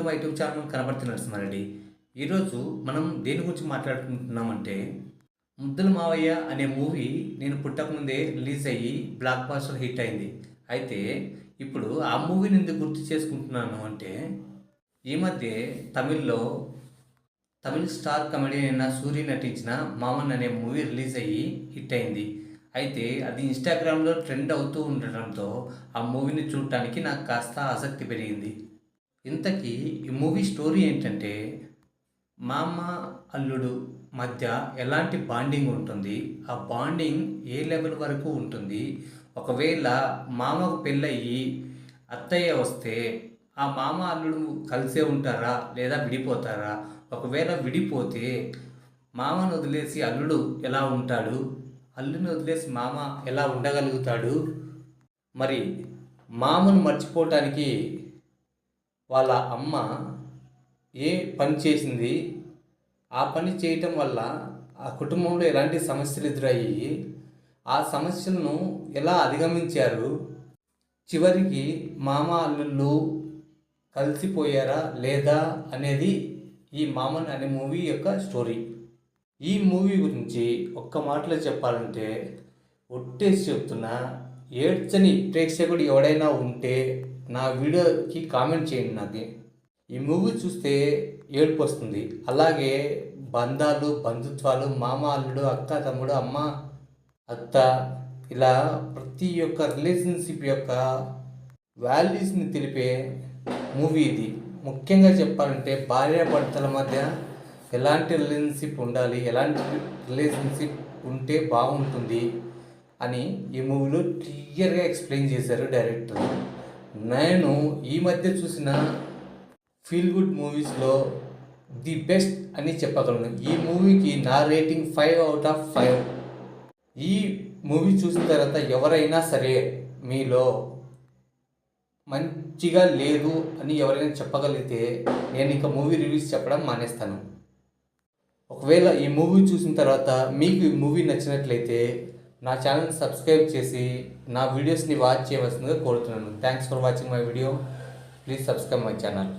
మా YouTube channel కనబడుతున్న నరసింహారెడ్డి. ఈరోజు మనం దేని గురించి మాట్లాడుకుంటున్నామంటే, 'ముద్దుల మావయ్య' అనే మూవీ నేను పుట్టకముందే రిలీజ్ అయ్యి బ్లాక్ బస్టర్ హిట్ అయింది. అయితే ఇప్పుడు ఆ మూవీని ఎందుకు గుర్తు చేసుకుంటున్నాను అంటే, ఈ మధ్యే తమిళ్ స్టార్ కమెడియన్ అయిన సూరి నటించిన 'మామన్' అనే మూవీ రిలీజ్ అయ్యి హిట్ అయింది. అయితే అది ఇన్‌స్టాగ్రామ్‌లో ట్రెండ్ అవుతూ ఉండటంతో ఆ మూవీని చూడటానికి నాకు కాస్త ఆసక్తి పెరిగింది. ఇంతకీ ఈ మూవీ స్టోరీ ఏంటంటే, మామ, అల్లుడు మధ్య ఎలాంటి బాండింగ్ ఉంటుంది? ఆ బాండింగ్ ఏ లెవెల్ వరకు ఉంటుంది? ఒకవేళ మామకు పెళ్ళయ్యి అత్తయ్య వస్తే, ఆ మామ, అల్లుడు కలిసే ఉంటారా? లేదా విడిపోతారా? ఒకవేళ విడిపోతే మామను వదిలేసి అల్లుడు ఎలా ఉంటాడు? అల్లుడిని వదిలేసి మామ ఎలా ఉండగలుగుతాడు? మరి మామను మర్చిపోవటానికి వాళ్ళ అమ్మ ఏ పని చేసింది? ఆ పని చేయటం వల్ల ఆ కుటుంబంలో ఎలాంటి సమస్యలు ఎదురయ్యాయి? ఆ సమస్యలను ఎలా అధిగమించారు? చివరికి మామ, అల్లుళ్ళు కలిసిపోయారా లేదా అనేది ఈ 'మామన్' అనే మూవీ యొక్క స్టోరీ. ఈ మూవీ గురించి ఒక్క మాటలో చెప్పాలంటే, ఒట్టేసి చెప్తున్నా, ఏడ్చని ప్రేక్షకుడు ఎవడైనా ఉంటే నా వీడియోకి కామెంట్ చేయండి నాకు. ఈ మూవీ చూస్తే ఏడుపు వస్తుంది. అలాగే బంధాలు, బంధుత్వాలు, మామ, అల్లుడు, అక్క, తమ్ముడు, అమ్మ, అత్త, ఇలా ప్రతి ఒక్క రిలేషన్షిప్ యొక్క వాల్యూస్ని తెలిపే మూవీ ఇది. ముఖ్యంగా చెప్పాలంటే భార్యాభర్తల మధ్య ఎలాంటి రిలేషన్షిప్ ఉండాలి, ఎలాంటి రిలేషన్షిప్ ఉంటే బాగుంటుంది అని ఈ మూవీలో క్లియర్గా ఎక్స్ప్లెయిన్ చేశారు డైరెక్టర్. నేను ఈ మధ్య చూసిన ఫీల్ గుడ్ మూవీస్లో ది బెస్ట్ అని చెప్పగలను. ఈ మూవీకి నా రేటింగ్ 5/5. ఈ మూవీ చూసిన తర్వాత ఎవరైనా సరే మీలో మంచిగా లేదు అని ఎవరైనా చెప్పగలిగితే నేను ఇంకా మూవీ రివ్యూస్ చెప్పడం మానేస్తాను. ఒకవేళ ఈ మూవీ చూసిన తర్వాత మీకు ఈ మూవీ నచ్చినట్లయితే నా ఛానల్ని సబ్స్క్రైబ్ చేసి నా వీడియోస్ని వాచ్ చేయవలసిందిగా కోరుతున్నాను. Thanks for watching my video. Please subscribe my channel.